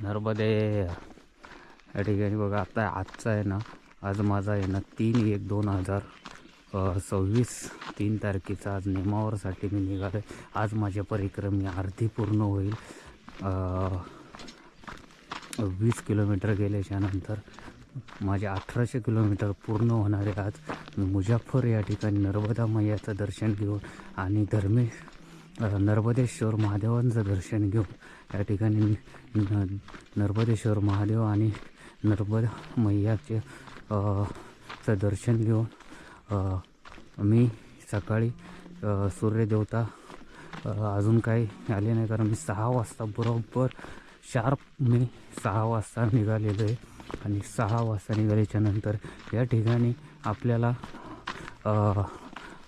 नर्मदे या ठिकाणी बघा. आता आजचा आहे ना, आज माझा आहे ना 3/1/2026 3 तारखेचा आज नेमावरसाठी मी निघालो. आज माझ्या परिक्रमी अर्धी पूर्ण होईल. 20 किलोमीटर गेल्याच्यानंतर माझे 1800 किलोमीटर पूर्ण होणारे. आज मी मुजफ्फर या ठिकाणी नर्मदा मैयाचं दर्शन घेऊन आणि नर्मदेश्वर महादेवांचं दर्शन घेऊन या ठिकाणी नर्मदेश्वर महादेव आणि नर्मदा मैयाचे चं दर्शन घेऊन मी सकाळी सूर्यदेवता अजून काही आले नाही, कारण मी 6 वाजता बरोबर शार्प मी 6 वाजता निघालेलो आहे. आणि 6 वाजता निघाल्याच्यानंतर या ठिकाणी आपल्याला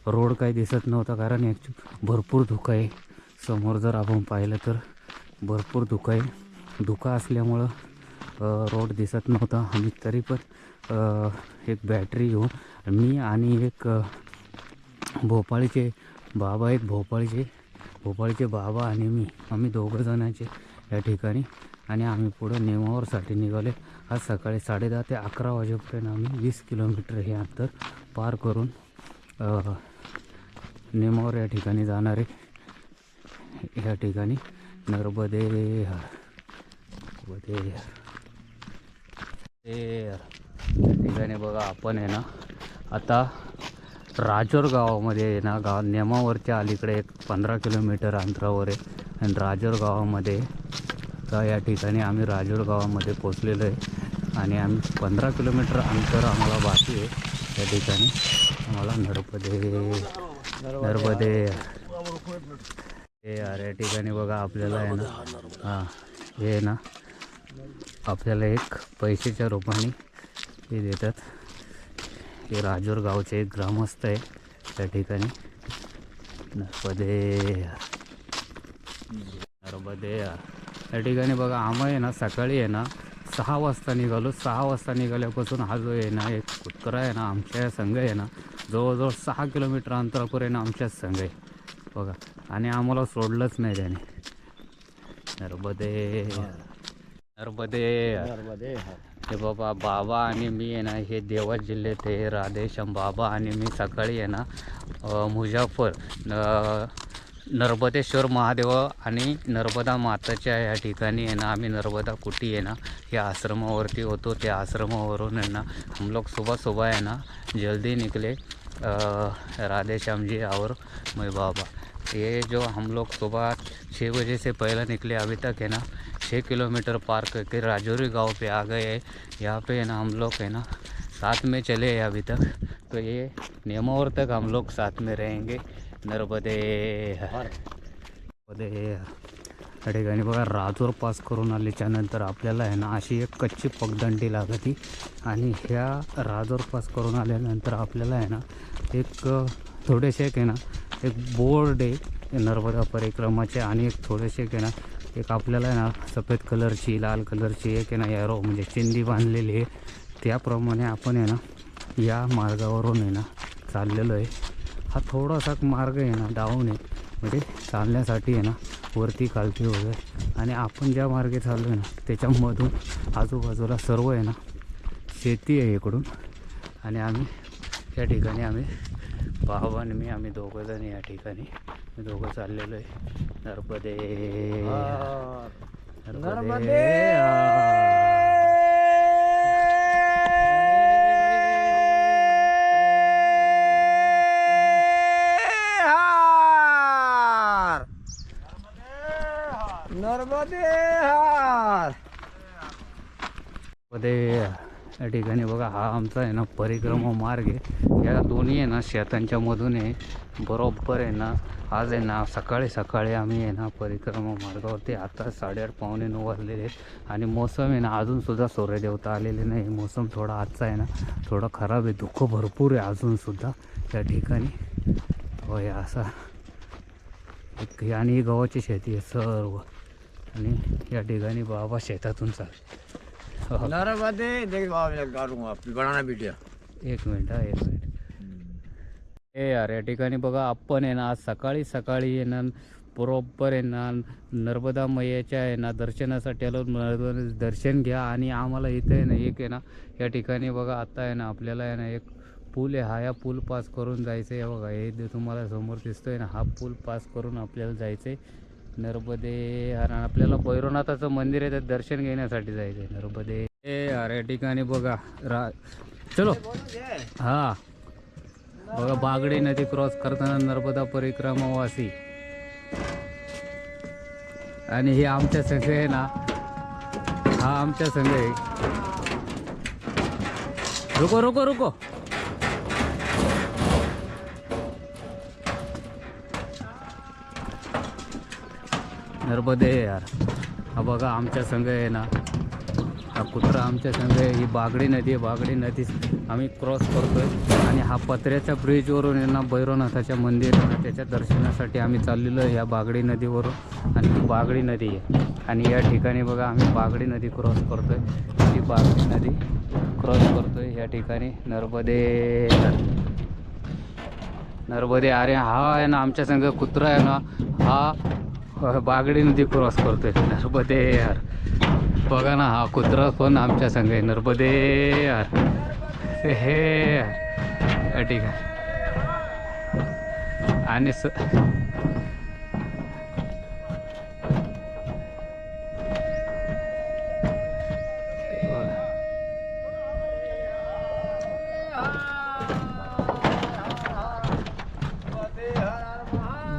रोड काही दिसत नव्हता, कारण भरपूर धुकं आहे. समोर जर आपण पाहिलं तर भरपूर धुकं आहे. धुकं असल्यामुळं रोड दिसत नव्हता. आम्ही तरी पण एक बॅटरी घेऊन मी आणि एक भोपाळीचे बाबा आहेत, भोपाळीचे बाबा आणि मी, आम्ही दोघं जणांचे या ठिकाणी. आणि आम्ही पुढं नेमावरसाठी निघाले. आज सकाळी 10:30 ते 11 वाजेपर्यंत आम्ही 20 किलोमीटर हे अंतर पार करून नेमावर या ठिकाणी जाणारे. या ठिकाणी नर्मदे या ठिकाणी बघा. आपण आहे ना आता राजोर गावामध्ये आहे ना, नेमावरच्या अलीकडे एक 15 किलोमीटर अंतरावर आहे. आणि राजोर गावामध्ये या ठिकाणी आम्ही राजोर गावामध्ये पोचलेलो आहे. आणि आम्ही 15 किलोमीटर अंतर आम्हाला बाकी आहे. या ठिकाणी आम्हाला नर्मदे यार या ठिकाणी बघा. आपल्याला आहे ना हे ना आपल्याला एक पैशाच्या रूपाने हे देतात. हे राजोर गावचे एक ग्रामस्थ आहे त्या ठिकाणी. नर्मदे या ठिकाणी बघा. आम्ही आहे ना सकाळी आहे ना 6 वाजता निघालो. 6 वाजता निघाल्यापासून हा जो आहे ना एक कुटकरा आहे ना आमच्या संघ आहे ना, जवळजवळ 6 किलोमीटर अंतरापर्यंत आमच्याच संघ आहे बघा. आणि आम्हाला सोडलंच नाही त्याने. नर्मदे हे बाबा आणि मी आहे ना, हे देवास जिल्ह्यात आहे. राधेश्याम बाबा आणि मी सकाळी आहे ना मुजफ्फर नर्मदेश्वर महादेव आणि नर्मदा माताच्या या ठिकाणी आहे ना, आम्ही नर्मदा कुटी आहे ना या आश्रमावरती होतो. त्या आश्रमावरून आहे ना हम लोग सुबह है ना जल्दी निकले राधेश्याम जी और मैं बाबा. ये जो हम लोग सुबह 6 बजे से पहले निकले, अभी तक है ना 6 किलोमीटर पार करके राजौरी गांव पे आ गए हैं. यहाँ पे है ना हम लोग है ना साथ में चले हैं अभी तक. तो ये नेमावर तक हम लोग साथ में रहेंगे. नर्मदे या ठिकाणी बघा. राजौर पास करून आल्याच्यानंतर आपल्याला आहे ना अशी एक कच्ची पगदंडी लागती. आणि ह्या राजौर पास करून आल्यानंतर आपल्याला आहे ना एक थोडेसे आहे ना एक बोर्ड आहे नर्मदा परिक्रमाचे. आणि एक थोडेसे आहे ना एक आपल्याला आहे ना सफेद कलरची लाल कलरची एक आहे ना एरो म्हणजे चिंदी बांधलेली आहे. त्याप्रमाणे आपण आहे ना या मार्गावरून आहे ना चाललेलो आहे. हा थोडासा मार्ग आहे ना डाऊन आहे, म्हणजे चालण्यासाठी आहे ना वरती खालती वगैरे. आणि आपण ज्या मार्गे चाललो आहे ना त्याच्यामधून आजूबाजूला सर्व आहे ना शेती आहे इकडून. आणि आम्ही या ठिकाणी आम्ही बाबा आणि मी आम्ही दोघंजण या ठिकाणी दोघं चाललेलो आहे. नर्मदे या ठिकाणी बघा. हा आमचा आहे ना परिक्रमा मार्ग आहे. या दोन्ही आहे ना शेतांच्या मधून आहे. बरोबर आहे ना आज आहे ना सकाळी आम्ही आहे ना परिक्रमा मार्गावरती. आता 8:30 पावणे 9 वाजलेले आहेत. आणि मोसम आहे ना अजूनसुद्धा सूर्यदेवता आलेले नाही. मोसम थोडा आजचा आहे ना थोडा खराब आहे. धुकं भरपूर आहे अजूनसुद्धा या ठिकाणी. होय असा एक. आणि ही गव्हाची शेती आहे सर्व. आणि या ठिकाणी बाबा शेतातून एक मिनिट हे यार. या ठिकाणी बघा आपण आहे ना आज सकाळी आहे ना बरोबर आहे ना नर्मदा मैयाच्या आहे ना दर्शनासाठी आलो. दर्शन घ्या. आणि आम्हाला इथे आहे ना एक आहे ना या ठिकाणी बघा आता आहे ना आपल्याला आहे ना एक पूल आहे. हा या पूल पास करून जायचं आहे. बघा हे तुम्हाला समोर दिसतोय ना, हा पूल पास करून आपल्याला जायचं आहे नर्मदे. आपल्याला भैरवनाथाचं मंदिर आहे, तर दर्शन घेण्यासाठी जायचं आहे नर्मदे. अरे या ठिकाणी बघा चलो हा बघा बागडी नदी क्रॉस करताना नर्मदा परिक्रमावासी. आणि हे आमच्या संघ आहे ना, हा आमच्या संघ आहे. रुको रुको रुको. नर्मदे यार. हा बघा आमच्या संघ आहे ना, हा कुत्रा आमच्या संघ आहे. ही बागडी नदी आहे. बागडी नदी आम्ही क्रॉस करतोय. आणि हा पत्र्याच्या ब्रिजवरून आहे ना भैरवनाथाच्या मंदिर आहे ना, त्याच्या दर्शनासाठी आम्ही चाललेलो आहे ह्या बागडी नदीवरून. आणि ही बागडी नदी आहे. आणि या ठिकाणी बघा आम्ही बागडी नदी क्रॉस करतोय. ही बागडी नदी क्रॉस करतोय या ठिकाणी. नर्मदे नर्मदे. अरे हा आहे ना आमच्या संघ कुत्रा आहे ना, हा बागडी नदी क्रॉस करतोय. नर्मदे यार. बघा ना हा कुत्रा पण आमच्या संघ आहे. नर्मदे यार. हे यार ठीक आहे. आणि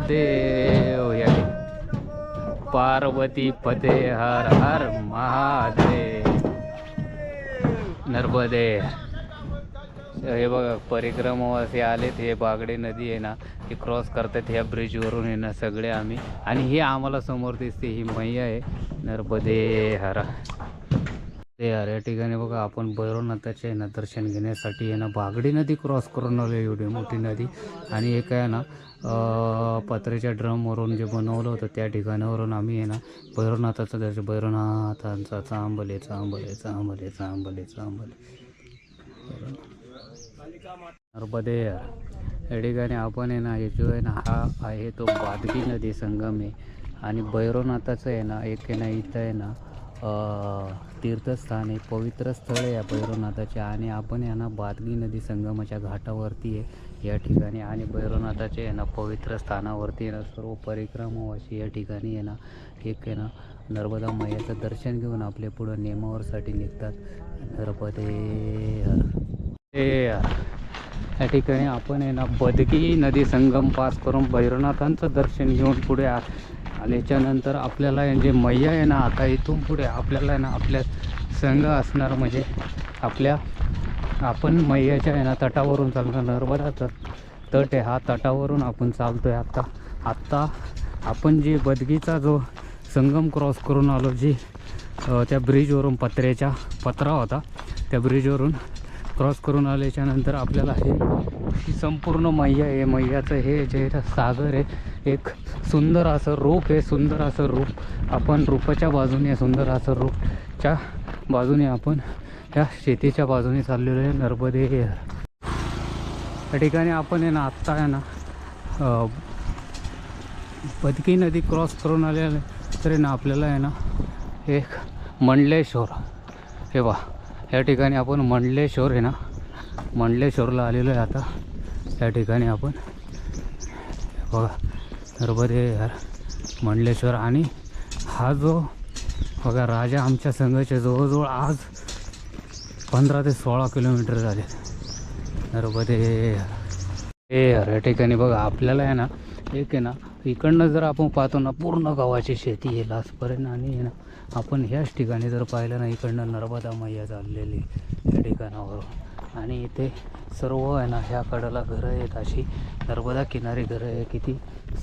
देव या पार्वती पते हर हर महादेव. नर्मदे. हे बघा परिक्रमावासी आलेत. हे बागडी नदी आहे ना ही क्रॉस करतात ह्या ब्रिजवरून आहे ना सगळे आम्ही. आणि हे आम्हाला समोर दिसते ही मैया आहे. नर्मदे हर. ते यार या ठिकाणी बघा आपण भैरवनाथाचे आहे ना दर्शन घेण्यासाठी आहे ना बागडी नदी क्रॉस करून आलो. एवढी मोठी नदी. आणि एक आहे ना पत्र्याच्या ड्रमवरून जे बनवलं होतं त्या ठिकाणावरून आम्ही आहे ना भैरवनाथाचं दर्शन. भैरवनाथांचा चांबले चांबले चांबले चांबले चांबले. नर्मदे या ठिकाणी आपण आहे ना हे जो आहे ना हा आहे तो बादगी नदी संगम आहे. आणि भैरवनाथाचं आहे ना एक आहे ना इथं आहे ना तीर्थस्थान आहे, पवित्र स्थळ आहे या भैरवनाथाचे. आणि आपण आहे ना बादगी नदी संगमाच्या घाटावरती आहे या ठिकाणी. आणि भैरवनाथाचे आहे ना पवित्र स्थानावरती आहे ना सर्व परिक्रमावासी या ठिकाणी आहे ना एक आहे ना नर्मदा मैयाचं दर्शन घेऊन आपले पुढं नेमावरसाठी निघतात. नर्मदे या ठिकाणी आपण आहे ना बदगी नदी संगम पास करून भैरवनाथांचं दर्शन घेऊन पुढे आल्याच्यानंतर आपल्याला जे मैया आहे ना आता इथून पुढे आपल्याला आहे ना आपल्या संघ असणार. म्हणजे आपण मैयाच्या आहे ना तटावरून चालणार. नर्मदा तट आहे हा तटावरून आपण चालतोय. आत्ता आपण जी बदगीचा जो संगम क्रॉस करून आलो, जी त्या ब्रिजवरून पत्रा होता त्या ब्रिजवरून क्रॉस करून आल्याच्यानंतर आपल्याला ही संपूर्ण मैया आहे. मैयाचं हे जे सागर आहे एक सुंदर असं रूप आहे. सुंदर असं रूप आपण रूपाच्या बाजूने सुंदर असं रूपच्या बाजूने आपण ह्या शेतीच्या बाजूने चाललेलो आहे. नर्मदे या ठिकाणी आपण आहे ना आत्ता आहे ना बदगी नदी क्रॉस करून आलेलं तरी ना आपल्याला आहे ना एक मंडलेश्वर हे या ठिकाणी आपण मंडलेश्वर आहे ना मंडलेश्वरला आलेलो आहे आता. या ठिकाणी आपण बघा नर्मदे यार मंडलेश्वर. आणि हा जो बघा राजा आमच्या संघाचे जवळजवळ आज 15 ते 16 किलोमीटर झाले. नर्मदे यार या ठिकाणी बघा आपल्याला आहे ना एक आहे ना इकडनं जर आपण पाहतो ना पूर्ण गावाची शेती आहे लासपर्यंत. आणि आहे ना आपण ह्याच ठिकाणी जर पाहिलं ना इकडनं नर्मदा मैया चाललेली या ठिकाणावरून. आणि इथे सर्व आहे ना ह्या कडेला घरं आहेत, अशी नर्मदा किनारी घरं आहे. किती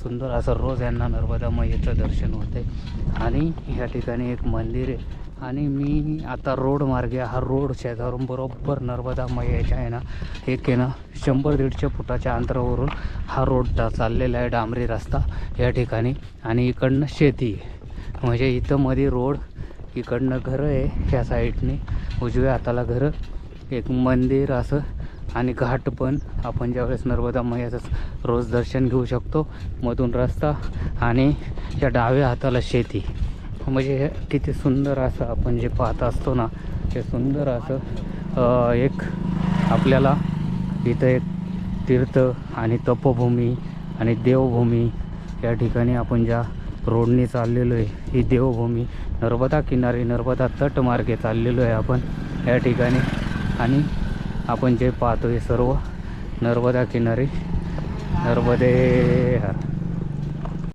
सुंदर असं रोज यांना नर्मदा मैयाचं दर्शन होतं आहे. आणि ह्या ठिकाणी एक मंदिर आहे. आणि मी आता रोड मार्गे हा रोड शेजारून बरोबर नर्मदा मैयाच्या आहे ना एक आहे ना 100-150 फुटाच्या अंतरावरून हा रोड चाललेला आहे, डांबरी रस्ता या ठिकाणी. आणि इकडनं शेती आहे. म्हणजे इथं मध्ये रोड, इकडनं घरं आहे ह्या साईडने उजव्या हाताला घरं, एक मंदिर असं आणि घाट पण आपण ज्यावेळेस नर्मदा मैयाचं रोज दर्शन घेऊ शकतो. मधून रस्ता आणि या डाव्या हाताला शेती. म्हणजे हे किती सुंदर असं आपण जे पाहत असतो ना, ते सुंदर असं एक आपल्याला इथं एक तीर्थ आणि तपोभूमी आणि देवभूमी या ठिकाणी आपण ज्या रोडने चाललेलो आहे, ही देवभूमी नर्मदा किनारी नर्मदा तटमार्गे चाललेलो आहे आपण या ठिकाणी. आणि आपण जे पाहतो हे सर्व नर्मदा किनारी नर्मदे हर.